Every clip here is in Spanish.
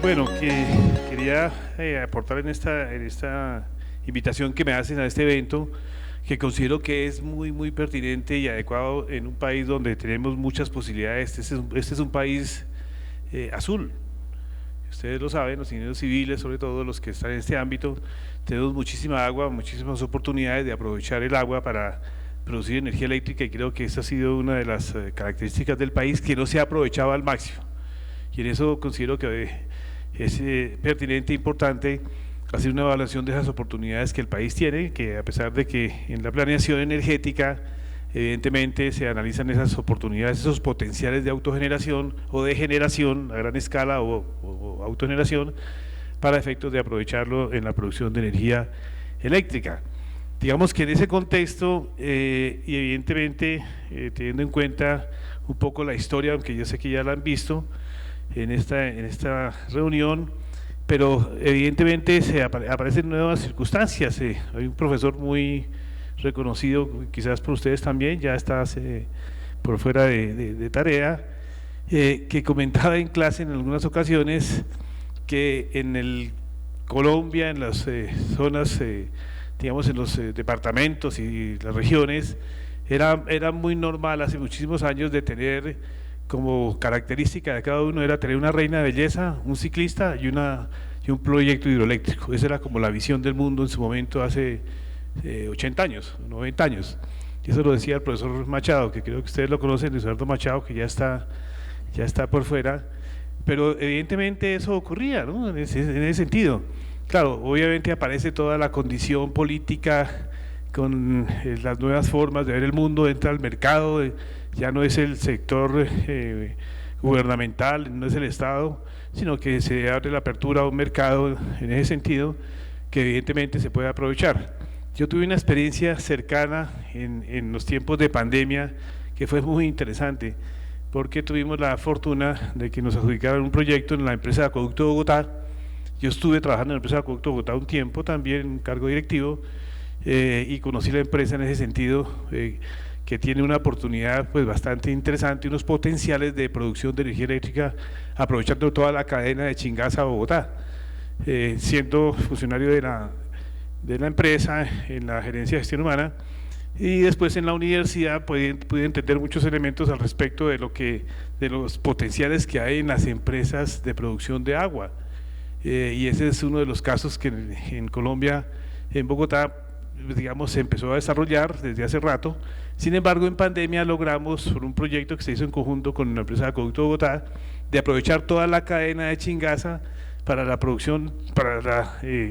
Bueno, que quería aportar en esta invitación que me hacen a este evento, que considero que es muy pertinente y adecuado en un país donde tenemos muchas posibilidades. Este es un país azul. Ustedes lo saben, los ingenieros civiles, sobre todo los que están en este ámbito, tenemos muchísima agua, muchísimas oportunidades de aprovechar el agua para producir energía eléctrica, y creo que esa ha sido una de las características del país que no se ha aprovechado al máximo. Y en eso considero que es pertinente e importante hacer una evaluación de esas oportunidades que el país tiene, que a pesar de que en la planeación energética evidentemente se analizan esas oportunidades, esos potenciales de autogeneración o de generación a gran escala o autogeneración para efectos de aprovecharlo en la producción de energía eléctrica. Digamos que en ese contexto y evidentemente teniendo en cuenta un poco la historia, aunque yo sé que ya la han visto en esta reunión, pero evidentemente aparecen nuevas circunstancias. Hay un profesor muy reconocido, quizás por ustedes también, ya está por fuera de tarea, que comentaba en clase en algunas ocasiones que en Colombia, en las zonas, digamos en los departamentos y las regiones, era muy normal hace muchísimos años de tener como característica de cada uno, era tener una reina de belleza, un ciclista y un proyecto hidroeléctrico. Esa era como la visión del mundo en su momento hace 80 años, 90 años. Y eso lo decía el profesor Machado, que creo que ustedes lo conocen, Eduardo Machado, que ya está por fuera. Pero evidentemente eso ocurría, ¿no? En ese sentido. Claro, obviamente aparece toda la condición política con las nuevas formas de ver el mundo, entra al mercado, ya no es el sector gubernamental, no es el Estado, sino que se abre la apertura a un mercado en ese sentido que evidentemente se puede aprovechar. Yo tuve una experiencia cercana en los tiempos de pandemia que fue muy interesante, porque tuvimos la fortuna de que nos adjudicaran un proyecto en la empresa de Acueducto de Bogotá. Yo estuve trabajando en la empresa de Acueducto de Bogotá un tiempo también, en cargo directivo, y conocí la empresa en ese sentido, que tiene una oportunidad pues bastante interesante, unos potenciales de producción de energía eléctrica, aprovechando toda la cadena de Chingaza a Bogotá. Siendo funcionario de la empresa, en la gerencia de gestión humana, y después en la universidad pude entender muchos elementos al respecto de los potenciales que hay en las empresas de producción de agua, y ese es uno de los casos que en Colombia, en Bogotá, digamos, se empezó a desarrollar desde hace rato. Sin embargo, en pandemia logramos, por un proyecto que se hizo en conjunto con la empresa de Acueducto de Bogotá, de aprovechar toda la cadena de Chingaza para la producción,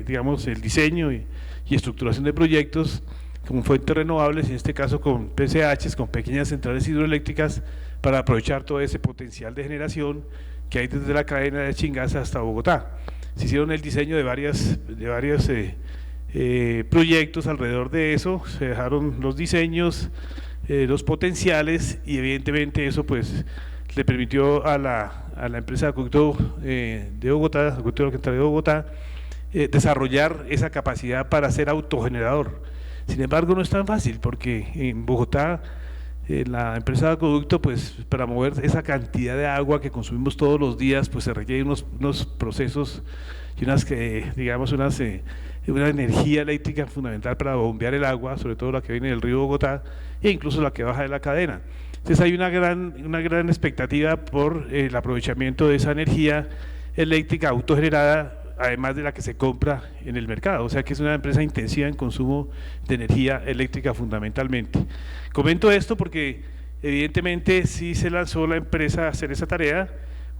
digamos, el diseño y estructuración de proyectos con fuentes renovables, en este caso con PCHs, con pequeñas centrales hidroeléctricas, para aprovechar todo ese potencial de generación que hay desde la cadena de Chingaza hasta Bogotá. Se hicieron el diseño de varios proyectos alrededor de eso, se dejaron los diseños, los potenciales, y evidentemente eso pues le permitió a la empresa de Acueducto de Bogotá, Acueducto de Bogotá, desarrollar esa capacidad para ser autogenerador. Sin embargo, no es tan fácil, porque en Bogotá la empresa de acueducto, pues para mover esa cantidad de agua que consumimos todos los días, pues se requieren unos procesos y una energía eléctrica fundamental para bombear el agua, sobre todo la que viene del río Bogotá e incluso la que baja de la cadena. Entonces hay una gran expectativa por el aprovechamiento de esa energía eléctrica autogenerada, además de la que se compra en el mercado, o sea que es una empresa intensiva en consumo de energía eléctrica fundamentalmente. Comento esto porque evidentemente sí se lanzó la empresa a hacer esa tarea,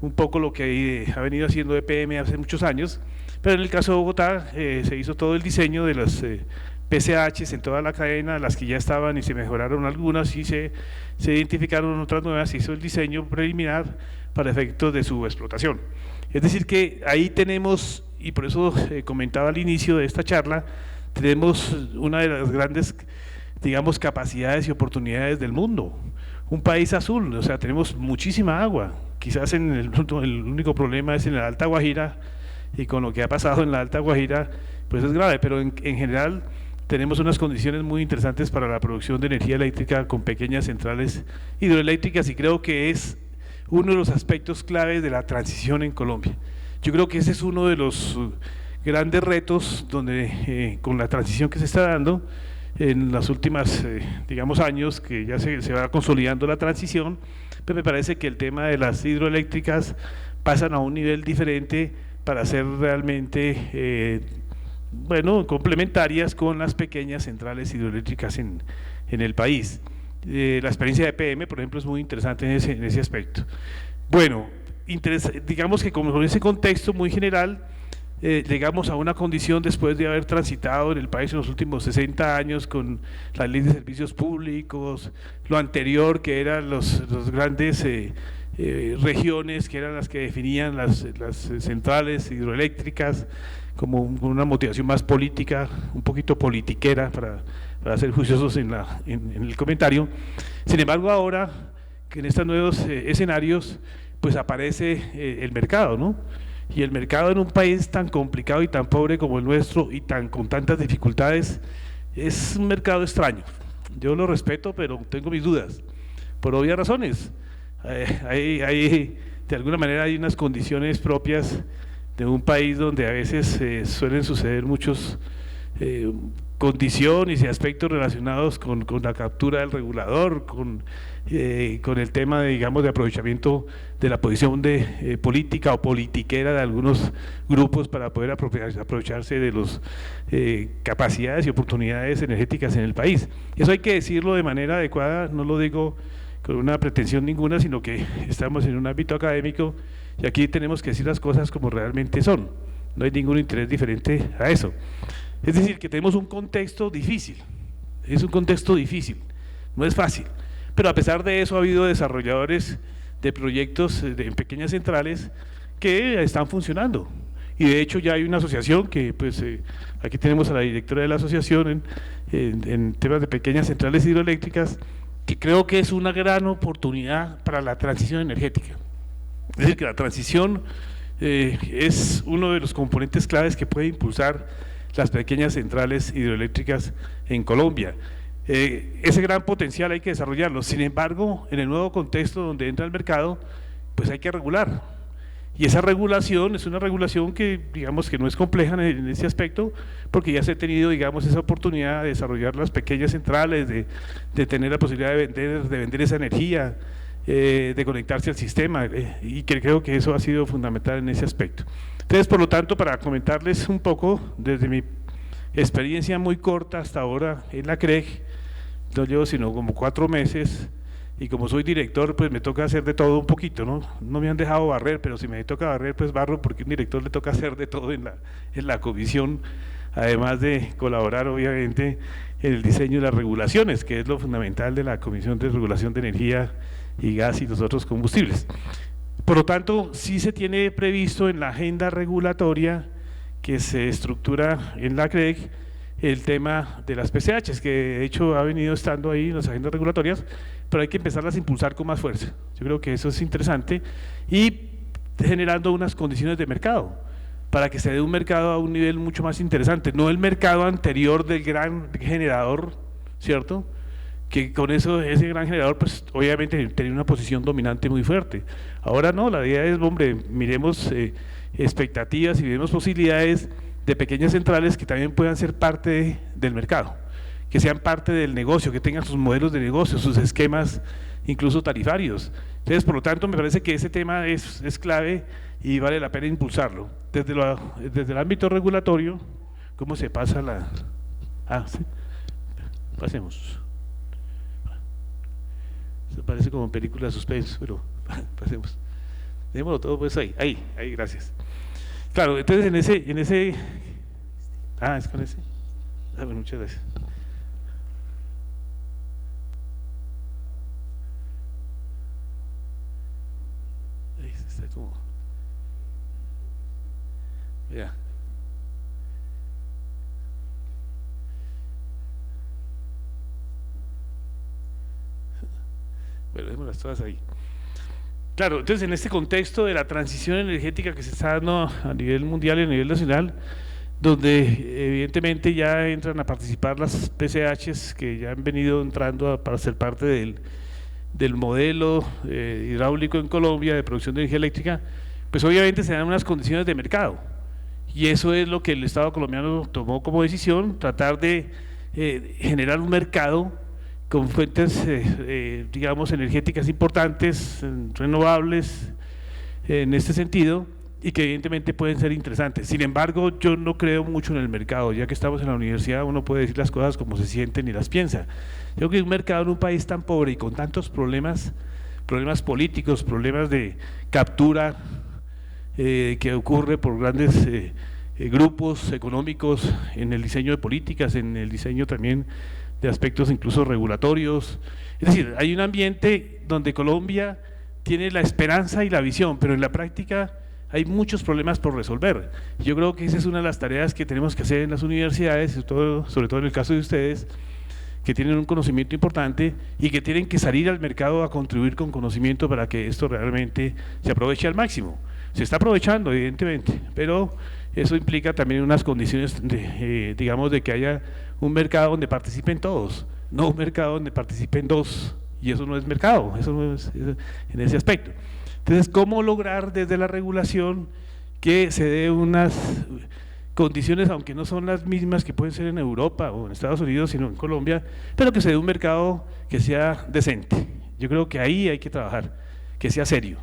un poco lo que ha venido haciendo EPM hace muchos años, pero en el caso de Bogotá se hizo todo el diseño de las PCHs en toda la cadena, las que ya estaban y se mejoraron algunas y se identificaron otras nuevas, se hizo el diseño preliminar para efectos de su explotación. Es decir que ahí tenemos, y por eso comentaba al inicio de esta charla, tenemos una de las grandes, digamos, capacidades y oportunidades del mundo, un país azul, o sea, tenemos muchísima agua, quizás el único problema es en la Alta Guajira, y con lo que ha pasado en la Alta Guajira, pues es grave, pero en general tenemos unas condiciones muy interesantes para la producción de energía eléctrica con pequeñas centrales hidroeléctricas y creo que es uno de los aspectos claves de la transición en Colombia. Yo creo que ese es uno de los grandes retos donde con la transición que se está dando en las últimas, digamos, años, que ya se va consolidando la transición, pero me parece que el tema de las hidroeléctricas pasan a un nivel diferente para ser realmente, bueno, complementarias con las pequeñas centrales hidroeléctricas en el país. La experiencia de PM, por ejemplo, es muy interesante en ese aspecto. Bueno, digamos que como en ese contexto muy general, llegamos a una condición después de haber transitado en el país en los últimos 60 años con la ley de servicios públicos, lo anterior que eran los grandes regiones que eran las que definían las centrales hidroeléctricas como una motivación más política, un poquito politiquera para ser juiciosos en el comentario. Sin embargo, ahora que en estos nuevos escenarios pues aparece el mercado, ¿no? Y el mercado en un país tan complicado y tan pobre como el nuestro y con tantas dificultades es un mercado extraño. Yo lo respeto, pero tengo mis dudas, por obvias razones. De alguna manera hay unas condiciones propias de un país donde a veces suelen suceder muchos condiciones y aspectos relacionados con la captura del regulador, con el tema de, digamos, de aprovechamiento de la posición de política o politiquera de algunos grupos para poder aprovecharse de las capacidades y oportunidades energéticas en el país. Eso hay que decirlo de manera adecuada, no lo digo con una pretensión ninguna, sino que estamos en un ámbito académico y aquí tenemos que decir las cosas como realmente son, no hay ningún interés diferente a eso. Es decir, que tenemos un contexto difícil, es un contexto difícil, no es fácil, pero a pesar de eso ha habido desarrolladores de proyectos en pequeñas centrales que están funcionando y de hecho ya hay una asociación que pues aquí tenemos a la directora de la asociación en temas de pequeñas centrales hidroeléctricas, que creo que es una gran oportunidad para la transición energética. Es decir, que la transición es uno de los componentes claves que puede impulsar las pequeñas centrales hidroeléctricas en Colombia. Ese gran potencial hay que desarrollarlo, sin embargo, en el nuevo contexto donde entra el mercado, pues hay que regular. Y esa regulación es una regulación que, digamos, que no es compleja en ese aspecto, porque ya se ha tenido, digamos, esa oportunidad de desarrollar las pequeñas centrales, de tener la posibilidad de vender esa energía, de conectarse al sistema, y que creo que eso ha sido fundamental en ese aspecto. Entonces, por lo tanto, para comentarles un poco, desde mi experiencia muy corta hasta ahora en la CREG, no llevo sino como 4 meses, y como soy director, pues me toca hacer de todo un poquito, ¿no? No me han dejado barrer, pero si me toca barrer, pues barro, porque a un director le toca hacer de todo en la comisión, además de colaborar, obviamente, en el diseño de las regulaciones, que es lo fundamental de la Comisión de Regulación de Energía y Gas y los otros combustibles. Por lo tanto, sí se tiene previsto en la agenda regulatoria que se estructura en la CREG el tema de las PCHs, que de hecho ha venido estando ahí en las agendas regulatorias, pero hay que empezarlas a impulsar con más fuerza. Yo creo que eso es interesante y generando unas condiciones de mercado para que se dé un mercado a un nivel mucho más interesante, no el mercado anterior del gran generador, ¿cierto?, que con eso ese gran generador pues obviamente tenía una posición dominante muy fuerte. Ahora no, la idea es, hombre, miremos expectativas y miremos posibilidades de pequeñas centrales que también puedan ser parte del mercado, que sean parte del negocio, que tengan sus modelos de negocio, sus esquemas incluso tarifarios. Entonces, por lo tanto, me parece que ese tema es clave y vale la pena impulsarlo. Desde el ámbito regulatorio, ¿cómo se pasa la...? Sí, pasemos. Eso parece como película de suspenso, pero pasemos. Dejémoslo todo pues ahí, gracias. Claro, entonces en ese es con ese. Bueno, muchas gracias. Ahí está como. Ya. Bueno, dejémoslas todas ahí. Claro, entonces en este contexto de la transición energética que se está dando a nivel mundial y a nivel nacional, donde evidentemente ya entran a participar las PCHs que ya han venido entrando para ser parte del modelo hidráulico en Colombia de producción de energía eléctrica, pues obviamente se dan unas condiciones de mercado, y eso es lo que el Estado colombiano tomó como decisión, tratar de generar un mercado con fuentes, digamos, energéticas importantes, renovables, en este sentido, y que evidentemente pueden ser interesantes. Sin embargo, yo no creo mucho en el mercado. Ya que estamos en la universidad, uno puede decir las cosas como se sienten y las piensa. Yo creo que un mercado en un país tan pobre y con tantos problemas políticos, problemas de captura que ocurre por grandes grupos económicos en el diseño de políticas, en el diseño también de aspectos incluso regulatorios. Es decir, hay un ambiente donde Colombia tiene la esperanza y la visión, pero en la práctica hay muchos problemas por resolver. Yo creo que esa es una de las tareas que tenemos que hacer en las universidades, sobre todo en el caso de ustedes, que tienen un conocimiento importante y que tienen que salir al mercado a contribuir con conocimiento para que esto realmente se aproveche al máximo. Se está aprovechando, evidentemente, pero eso implica también unas condiciones, digamos, de que haya un mercado donde participen todos, no un mercado donde participen dos, y eso no es mercado, eso no es en ese aspecto. Entonces, ¿cómo lograr desde la regulación que se dé unas condiciones, aunque no son las mismas que pueden ser en Europa o en Estados Unidos, sino en Colombia, pero que se dé un mercado que sea decente? Yo creo que ahí hay que trabajar, que sea serio,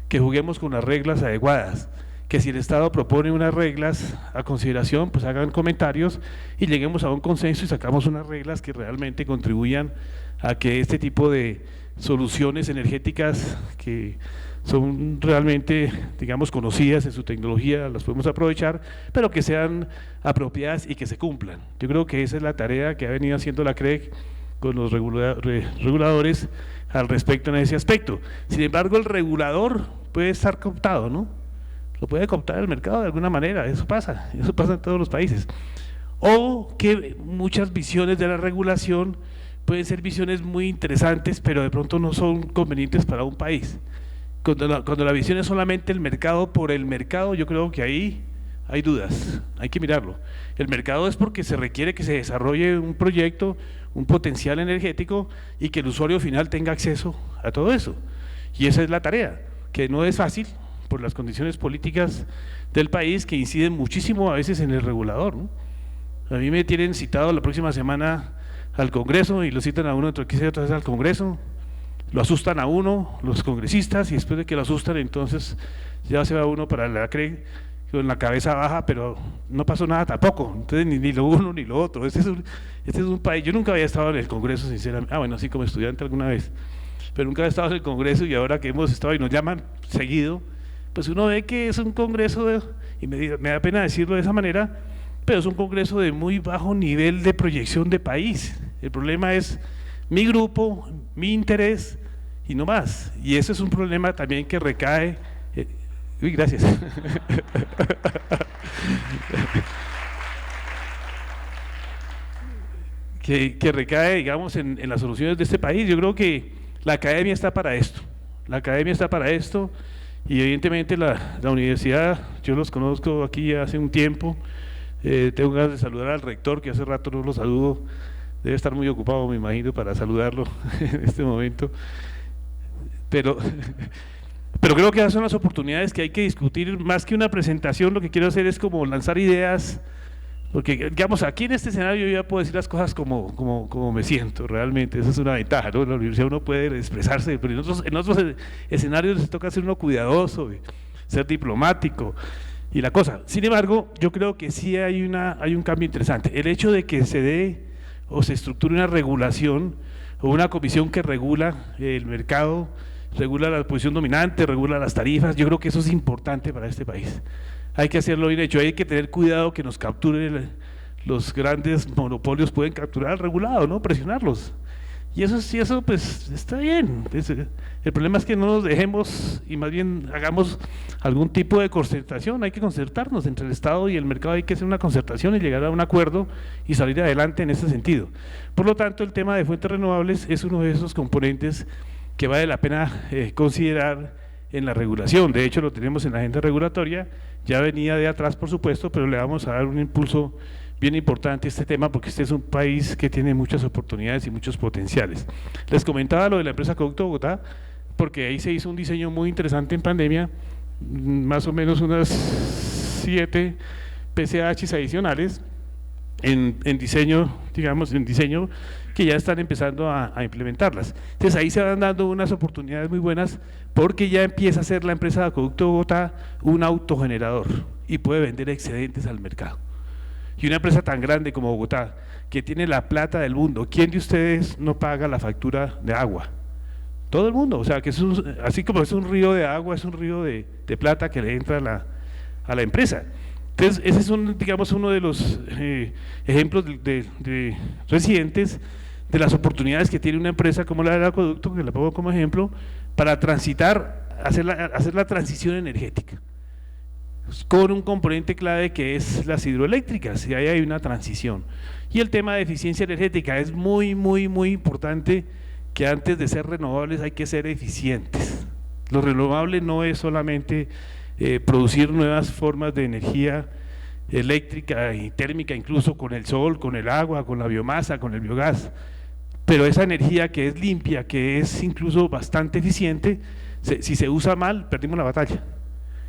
que juguemos con las reglas adecuadas, que si el Estado propone unas reglas a consideración, pues hagan comentarios y lleguemos a un consenso y sacamos unas reglas que realmente contribuyan a que este tipo de soluciones energéticas que son realmente, digamos, conocidas en su tecnología, las podemos aprovechar, pero que sean apropiadas y que se cumplan. Yo creo que esa es la tarea que ha venido haciendo la CREC con los reguladores al respecto en ese aspecto. Sin embargo, el regulador puede estar cooptado, ¿no? Lo puede cooptar el mercado de alguna manera, eso pasa en todos los países. O que muchas visiones de la regulación pueden ser visiones muy interesantes, pero de pronto no son convenientes para un país. Cuando la visión es solamente el mercado por el mercado, yo creo que ahí hay dudas, hay que mirarlo. El mercado es porque se requiere que se desarrolle un proyecto, un potencial energético y que el usuario final tenga acceso a todo eso. Y esa es la tarea, que no es fácil por las condiciones políticas del país que inciden muchísimo a veces en el regulador, ¿no? A mí me tienen citado la próxima semana al Congreso y lo citan a uno dentro de 15 días otra vez al Congreso, lo asustan a uno, los congresistas, y después de que lo asustan entonces ya se va uno para la CREC con la cabeza baja, pero no pasó nada tampoco. Entonces ni lo uno ni lo otro. Este es un país, yo nunca había estado en el Congreso sinceramente, bueno, así como estudiante alguna vez, pero nunca había estado en el Congreso, y ahora que hemos estado y nos llaman seguido, pues uno ve que es un Congreso y me da pena decirlo de esa manera, pero es un Congreso de muy bajo nivel de proyección de país. El problema es mi grupo, mi interés y no más, y ese es un problema también que recae uy, gracias que recae, digamos, en las soluciones de este país. Yo creo que la academia está para esto, y evidentemente la universidad, yo los conozco aquí hace un tiempo. Tengo ganas de saludar al rector, que hace rato no lo saludo, debe estar muy ocupado, me imagino, para saludarlo en este momento, pero creo que esas son las oportunidades que hay que discutir. Más que una presentación, lo que quiero hacer es como lanzar ideas, porque digamos, aquí en este escenario yo ya puedo decir las cosas como me siento realmente. Esa es una ventaja, ¿no? En la universidad uno puede expresarse, pero en otros escenarios les toca ser uno cuidadoso, ser diplomático y la cosa. Sin embargo, yo creo que sí hay un cambio interesante. El hecho de que se dé o se estructure una regulación o una comisión que regula el mercado, regula la posición dominante, regula las tarifas, yo creo que eso es importante para este país. Hay que hacerlo bien hecho, hay que tener cuidado que nos capturen los grandes monopolios, pueden capturar al regulado, ¿no? Presionarlos. Y eso pues está bien. El problema es que no nos dejemos y más bien hagamos algún tipo de concertación. Hay que concertarnos entre el Estado y el mercado, hay que hacer una concertación y llegar a un acuerdo y salir adelante en ese sentido. Por lo tanto, el tema de fuentes renovables es uno de esos componentes que vale la pena considerar en la regulación. De hecho, lo tenemos en la agenda regulatoria, ya venía de atrás, por supuesto, pero le vamos a dar un impulso bien importante a este tema porque este es un país que tiene muchas oportunidades y muchos potenciales. Les comentaba lo de la empresa Acueducto Bogotá, porque ahí se hizo un diseño muy interesante en pandemia, más o menos unas 7 PCHs adicionales en diseño, digamos, en diseño que ya están empezando a implementarlas. Entonces ahí se van dando unas oportunidades muy buenas porque ya empieza a ser la empresa de Acueducto Bogotá un autogenerador y puede vender excedentes al mercado. Y una empresa tan grande como Bogotá, que tiene la plata del mundo, ¿quién de ustedes no paga la factura de agua? Todo el mundo, o sea, que es así como es un río de agua, es un río de plata que le entra a la empresa. Entonces, ese es digamos, uno de los ejemplos de recientes de las oportunidades que tiene una empresa como la del acueducto, que la pongo como ejemplo, para transitar, hacer la transición energética, con un componente clave que es las hidroeléctricas, y ahí hay una transición. Y el tema de eficiencia energética es muy importante, que antes de ser renovables hay que ser eficientes. Lo renovable no es solamente producir nuevas formas de energía eléctrica y térmica, incluso con el sol, con el agua, con la biomasa, con el biogás, pero esa energía que es limpia, que es incluso bastante eficiente, si se usa mal, perdimos la batalla.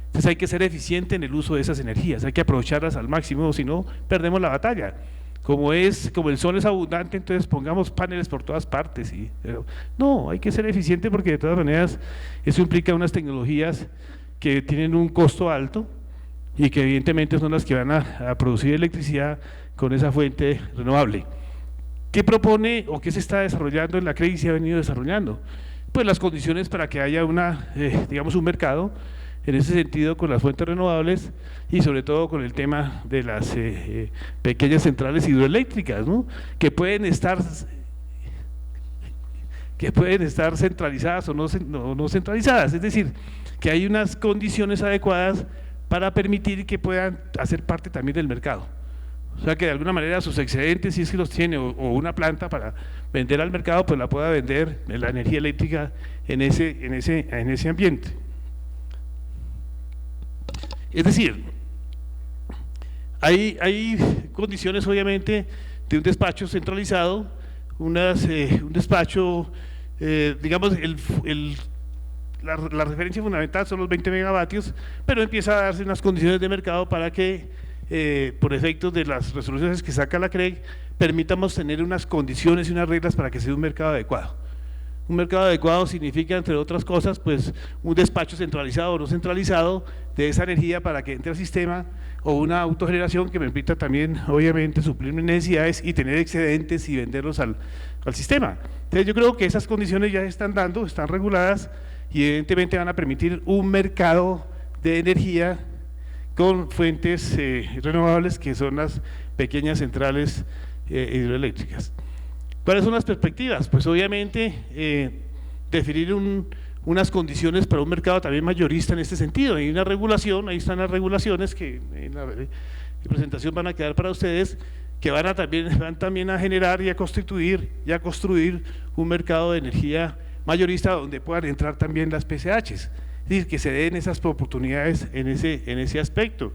Entonces hay que ser eficiente en el uso de esas energías, hay que aprovecharlas al máximo, si no, perdemos la batalla. Como el sol es abundante, entonces pongamos paneles por todas partes, ¿sí? Pero no, hay que ser eficiente porque de todas maneras eso implica unas tecnologías que tienen un costo alto y que evidentemente son las que van a producir electricidad con esa fuente renovable. ¿Qué propone o qué se está desarrollando en la CREG y se ha venido desarrollando? Pues las condiciones para que haya digamos un mercado en ese sentido con las fuentes renovables y sobre todo con el tema de las pequeñas centrales hidroeléctricas, ¿no? que pueden estar centralizadas o no centralizadas, es decir, que hay unas condiciones adecuadas para permitir que puedan hacer parte también del mercado. O sea que de alguna manera sus excedentes, si es que los tiene, o una planta para vender al mercado, pues la pueda vender la energía eléctrica en ese ambiente. Es decir, hay condiciones obviamente de un despacho centralizado, un despacho, digamos, la referencia fundamental son los 20 megavatios, pero empieza a darse unas condiciones de mercado para que, por efectos de las resoluciones que saca la CREG, permitamos tener unas condiciones y unas reglas para que sea un mercado adecuado. Un mercado adecuado significa, entre otras cosas, pues un despacho centralizado o no centralizado de esa energía para que entre al sistema, o una autogeneración que permita también, obviamente, suplir mis necesidades y tener excedentes y venderlos al sistema. Entonces yo creo que esas condiciones ya se están dando, están reguladas y evidentemente van a permitir un mercado de energía con fuentes renovables que son las pequeñas centrales hidroeléctricas. ¿Cuáles son las perspectivas? Pues obviamente definir unas condiciones para un mercado también mayorista en este sentido. Hay una regulación, ahí están las regulaciones que en la presentación van a quedar para ustedes, que van también a generar y a constituir y a construir un mercado de energía mayorista donde puedan entrar también las PCHs, es decir, que se den esas oportunidades en ese aspecto.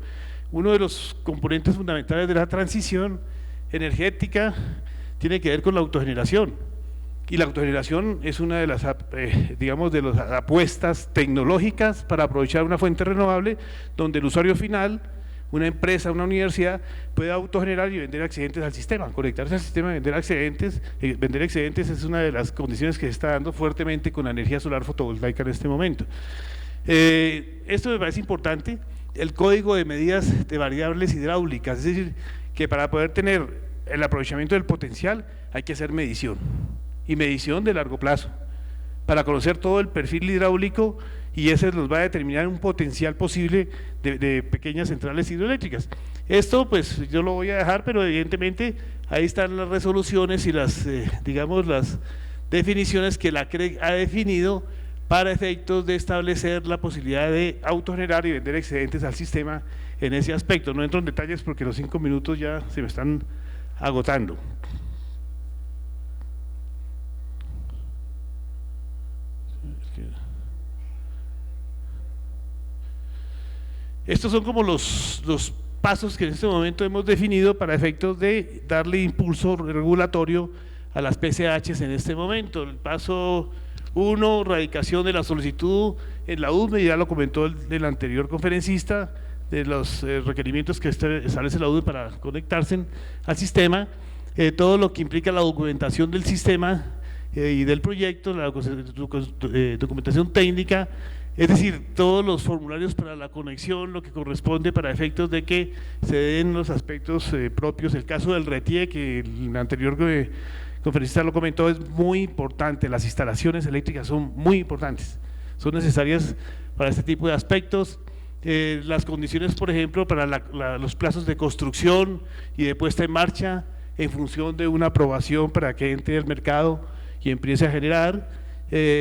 Uno de los componentes fundamentales de la transición energética tiene que ver con la autogeneración, y la autogeneración es una de las, digamos, de las apuestas tecnológicas para aprovechar una fuente renovable donde el usuario final, una empresa, una universidad, puede autogenerar y vender excedentes al sistema, conectarse al sistema y vender excedentes. Vender excedentes es una de las condiciones que se está dando fuertemente con la energía solar fotovoltaica en este momento. Esto me parece importante, el código de medidas de variables hidráulicas, es decir, que para poder tener el aprovechamiento del potencial hay que hacer medición, y medición de largo plazo, para conocer todo el perfil hidráulico, y ese nos va a determinar un potencial posible de pequeñas centrales hidroeléctricas. Esto pues yo lo voy a dejar, pero evidentemente ahí están las resoluciones y digamos las definiciones que la CREG ha definido para efectos de establecer la posibilidad de autogenerar y vender excedentes al sistema en ese aspecto. No entro en detalles porque los 5 minutos ya se me están agotando. Estos son como los pasos que en este momento hemos definido para efectos de darle impulso regulatorio a las PCHs en este momento. El paso 1, radicación de la solicitud en la UDME, ya lo comentó el anterior conferencista, de los requerimientos que establece la UDME para conectarse al sistema, todo lo que implica la documentación del sistema y del proyecto, la documentación técnica, es decir, todos los formularios para la conexión, lo que corresponde para efectos de que se den los aspectos propios. El caso del RETIE, que el anterior conferencista lo comentó, es muy importante. Las instalaciones eléctricas son muy importantes, son necesarias para este tipo de aspectos. Las condiciones, por ejemplo, para los plazos de construcción y de puesta en marcha en función de una aprobación para que entre al mercado y empiece a generar.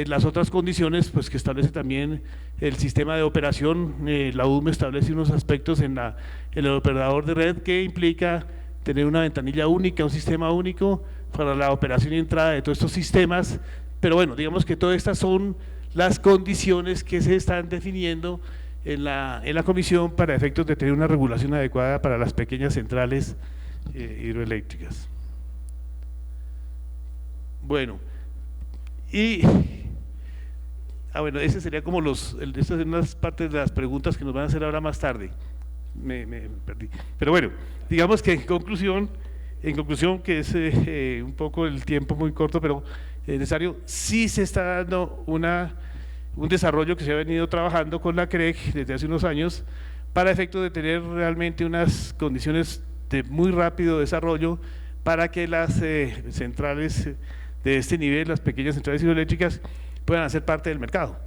Las otras condiciones pues que establece también el sistema de operación, la UDME establece unos aspectos en el operador de red que implica tener una ventanilla única, un sistema único para la operación y entrada de todos estos sistemas, pero bueno, digamos que todas estas son las condiciones que se están definiendo en la comisión para efectos de tener una regulación adecuada para las pequeñas centrales hidroeléctricas. Bueno, bueno, ese sería como estas son unas partes de las preguntas que nos van a hacer ahora más tarde. Me perdí. Pero bueno, digamos que en conclusión que es un poco el tiempo muy corto, pero necesario, sí se está dando un desarrollo que se ha venido trabajando con la CREG desde hace unos años para efecto de tener realmente unas condiciones de muy rápido desarrollo para que las centrales de este nivel, las pequeñas centrales hidroeléctricas, puedan hacer parte del mercado.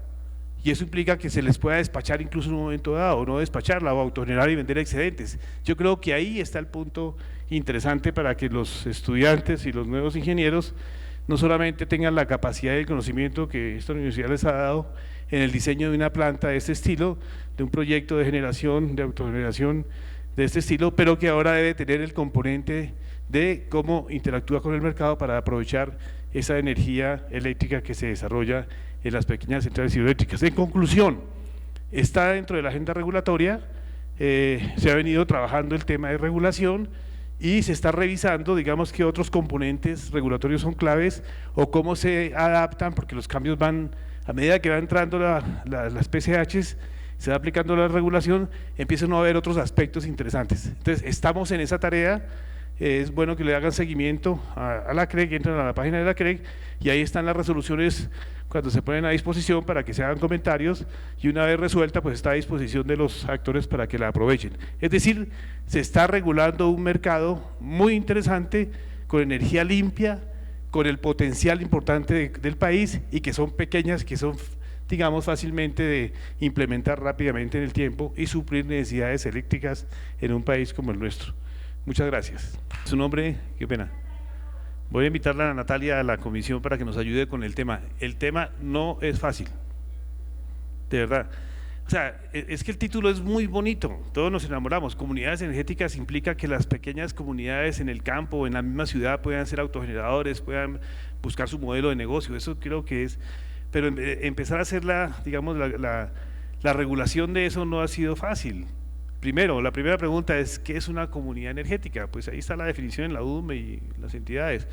Y eso implica que se les pueda despachar incluso en un momento dado, o no despacharla, o autogenerar y vender excedentes. Yo creo que ahí está el punto interesante para que los estudiantes y los nuevos ingenieros no solamente tengan la capacidad y el conocimiento que esta universidad les ha dado en el diseño de una planta de este estilo, de un proyecto de generación, de autogeneración de este estilo, pero que ahora debe tener el componente de cómo interactúa con el mercado para aprovechar esa energía eléctrica que se desarrolla en las pequeñas centrales hidroeléctricas. En conclusión, está dentro de la agenda regulatoria, se ha venido trabajando el tema de regulación y se está revisando, digamos, qué otros componentes regulatorios son claves o cómo se adaptan, porque los cambios van, a medida que va entrando las PCHs, se va aplicando la regulación, empiezan a haber otros aspectos interesantes. Entonces, estamos en esa tarea. Es bueno que le hagan seguimiento a la CREG, entran a la página de la CREG y ahí están las resoluciones cuando se ponen a disposición para que se hagan comentarios y una vez resuelta pues está a disposición de los actores para que la aprovechen. Es decir, se está regulando un mercado muy interesante con energía limpia, con el potencial importante del país y que son pequeñas, que son digamos fácilmente de implementar rápidamente en el tiempo y suplir necesidades eléctricas en un país como el nuestro. Muchas gracias. Su nombre, qué pena. Voy a invitarla a Natalia a la comisión para que nos ayude con el tema. El tema no es fácil, de verdad. O sea, es que el título es muy bonito, todos nos enamoramos. Comunidades energéticas implica que las pequeñas comunidades en el campo o en la misma ciudad puedan ser autogeneradores, puedan buscar su modelo de negocio, eso creo que es… Pero empezar a hacer digamos, la regulación de eso no ha sido fácil. Primero, la primera pregunta es, ¿qué es una comunidad energética? Pues ahí está la definición en la UDME y las entidades,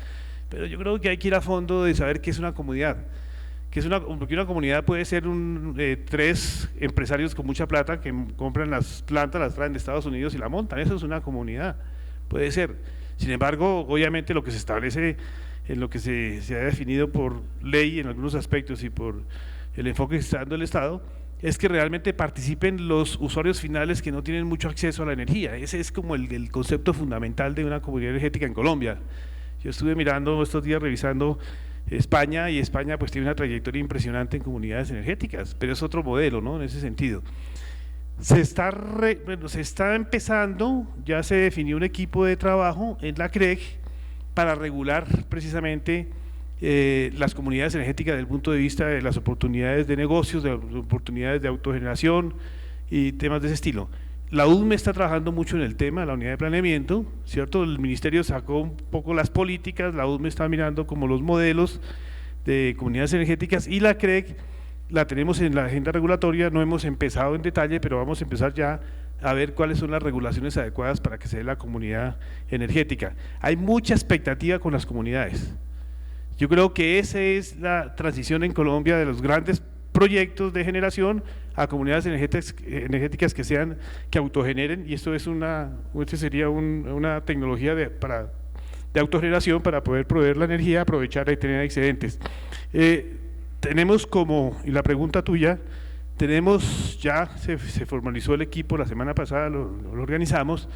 pero yo creo que hay que ir a fondo de saber qué es una comunidad. Porque una comunidad puede ser 3 empresarios con mucha plata que compran las plantas, las traen de Estados Unidos y la montan, eso es una comunidad, puede ser. Sin embargo, obviamente lo que se establece, en lo que se ha definido por ley en algunos aspectos y por el enfoque que está dando el Estado, es que realmente participen los usuarios finales que no tienen mucho acceso a la energía. Ese es como el concepto fundamental de una comunidad energética en Colombia. Yo estuve mirando estos días, revisando España, y España pues tiene una trayectoria impresionante en comunidades energéticas, pero es otro modelo, ¿no? En ese sentido. Se está empezando, ya se definió un equipo de trabajo en la CREG para regular precisamente las comunidades energéticas desde el punto de vista de las oportunidades de negocios, de las oportunidades de autogeneración y temas de ese estilo. La UDME está trabajando mucho en el tema, la unidad de planeamiento, ¿cierto? El ministerio sacó un poco las políticas, la UDME está mirando como los modelos de comunidades energéticas y la CREG la tenemos en la agenda regulatoria, no hemos empezado en detalle, pero vamos a empezar ya a ver cuáles son las regulaciones adecuadas para que se dé la comunidad energética. Hay mucha expectativa con las comunidades. Yo creo que esa es la transición en Colombia de los grandes proyectos de generación a comunidades energéticas que autogeneren, y esto es sería una tecnología de autogeneración para poder proveer la energía, aprovechar y tener excedentes. Tenemos y la pregunta tuya, se formalizó el equipo la semana pasada, lo organizamos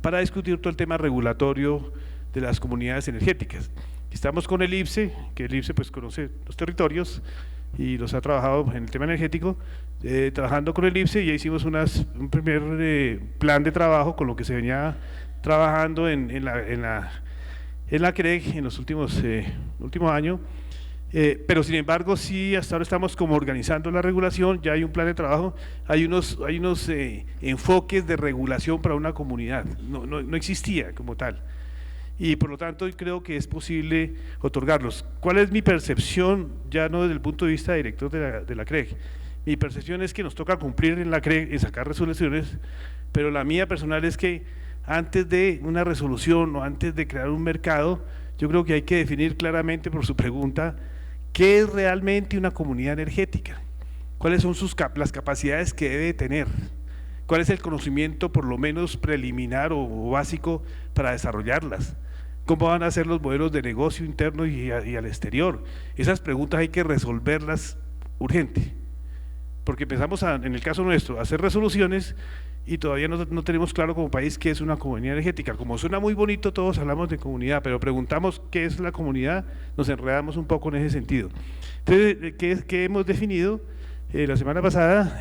para discutir todo el tema regulatorio de las comunidades energéticas. Estamos con el IPCE, que el IPCE pues conoce los territorios y los ha trabajado en el tema energético, trabajando con el IPCE, y ya hicimos un primer plan de trabajo con lo que se venía trabajando en la CREG en los últimos años, pero sin embargo sí, hasta ahora estamos como organizando la regulación, ya hay un plan de trabajo, hay unos enfoques de regulación para una comunidad, no existía como tal, y por lo tanto creo que es posible otorgarlos. ¿Cuál es mi percepción? Ya no desde el punto de vista de director de la CREG, mi percepción es que nos toca cumplir en la CREG, en sacar resoluciones, pero la mía personal es que antes de una resolución o antes de crear un mercado, yo creo que hay que definir claramente, por su pregunta, ¿qué es realmente una comunidad energética? ¿Cuáles son las capacidades que debe tener? ¿Cuál es el conocimiento por lo menos preliminar o básico para desarrollarlas? ¿Cómo van a ser los modelos de negocio interno y al exterior? Esas preguntas hay que resolverlas urgente, porque empezamos en el caso nuestro, a hacer resoluciones y todavía no tenemos claro como país qué es una comunidad energética. Como suena muy bonito, todos hablamos de comunidad, pero preguntamos qué es la comunidad, nos enredamos un poco en ese sentido. Entonces, ¿qué hemos definido la semana pasada?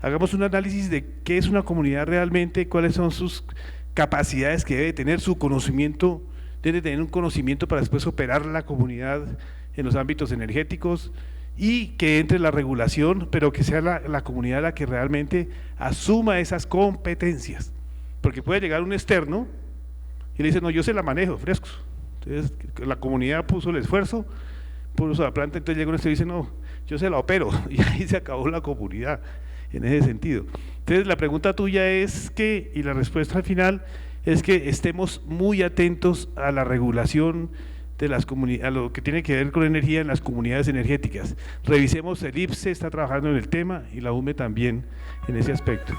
Hagamos un análisis de qué es una comunidad realmente, cuáles son sus capacidades que debe tener, su conocimiento, debe tener un conocimiento para después operar la comunidad en los ámbitos energéticos, y que entre la regulación, pero que sea la comunidad la que realmente asuma esas competencias, porque puede llegar un externo y le dice, no, yo se la manejo, frescos. Entonces la comunidad puso el esfuerzo, puso la planta, entonces llega un externo y dice, no, yo se la opero, y ahí se acabó la comunidad en ese sentido. Entonces la pregunta tuya es y la respuesta al final es que estemos muy atentos a la regulación de las comunidades, a lo que tiene que ver con energía en las comunidades energéticas. Revisemos, el IPCE está trabajando en el tema y la UME también en ese aspecto.